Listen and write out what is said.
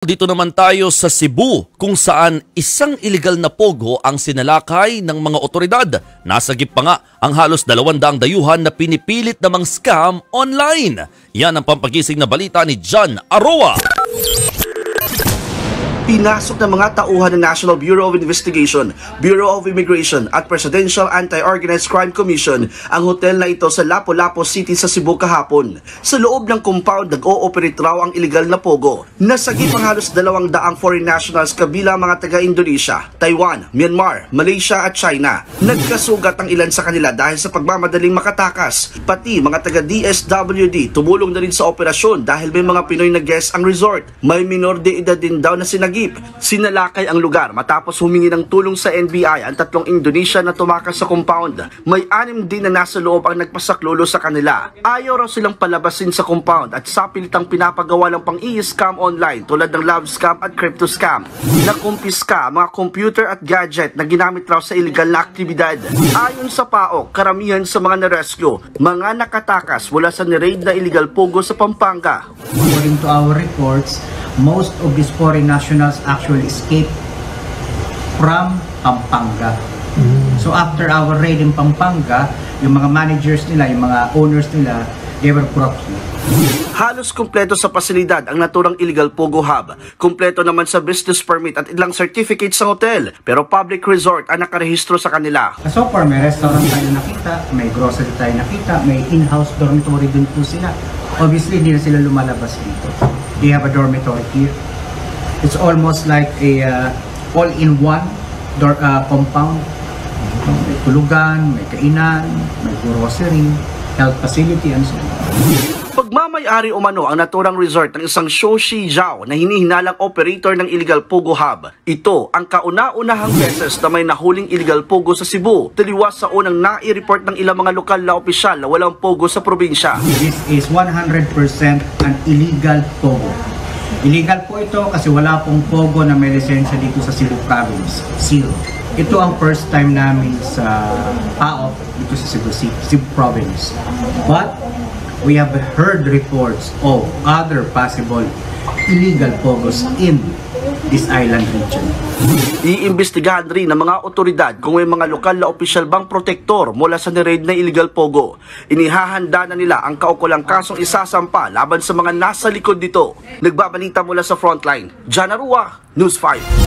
Dito naman tayo sa Cebu kung saan isang iligal na pogo ang sinalakay ng mga otoridad. Nasagip pa nga ang halos 200 dayuhan na pinipilit namang scam online. Yan ang pampagising na balita ni John Aroa. Pinasok ng mga tauhan ng National Bureau of Investigation, Bureau of Immigration at Presidential Anti-Organized Crime Commission ang hotel na ito sa Lapu-Lapu City sa Cebu kahapon. Sa loob ng compound, nag-o-operate raw ang iligal na pogo. Nasagip ang halos 200 foreign nationals kabilang mga taga-Indonesia, Taiwan, Myanmar, Malaysia at China. Nagkasugat ang ilan sa kanila dahil sa pagmamadaling makatakas. Pati mga taga-DSWD tumulong na rin sa operasyon dahil may mga Pinoy na guest ang resort. May minor de edad din daw na sinagip. Sinalakay ang lugar matapos humingi ng tulong sa NBI ang 3 Indonesia na tumakas sa compound. May 6 din na nasa loob ang nagpasaklolo sa kanila. Ayaw raw silang palabasin sa compound at sapilitang pinapagawa ng pang-i-scam online tulad ng love scam at crypto scam. Nakumpiska mga computer at gadget na ginamit raw sa illegal na aktibidad. Ayon sa PAOK, karamihan sa mga na-rescue, mga nakatakas mula sa ni-raid na illegal pogo sa Pampanga. According to our reports, most of these foreign nationals actually escaped from Pampanga. So after our raid in Pampanga, yung mga managers nila, yung mga owners nila, they were brought here. Halos kumpleto sa pasilidad ang naturang illegal pogo hub. Kumpleto naman sa business permit at ilang certificates sa hotel. Pero public resort ang nakarehistro sa kanila. So far, may restaurant tayo nakita, may grocery tayo nakita, may in-house dormitory din po sila. Obviously, hindi na sila lumalabas dito. They have a dormitory here. It's almost like a all-in-one compound. May tulugan, may kainan, may grocery, health facility, and so on. Pagmamayari umano ang naturang resort ng isang Shoshi Zhao na hinihinalang operator ng illegal pogo hub. Ito ang kauna-unahang beses na may nahuling illegal pogo sa Cebu. Taliwas sa unang nai-report ng ilang mga lokal na opisyal na walang pogo sa probinsya. This is 100% an illegal pogo. Illegal po ito kasi wala pong pogo na may lisensya dito sa Cebu Province. Zero. Ito ang first time namin sa PAOK dito sa Cebu Province. But we have heard reports of other possible illegal pogos in this island region. Iimbestigahan rin ng mga otoridad kung may mga lokal na opisyal bang protektor mula sa ni-raid na illegal pogo. Inihahanda na nila ang kaukulang kasong isasampa laban sa mga nasa likod dito. Nagbabalita mula sa frontline, John Aroa, News 5.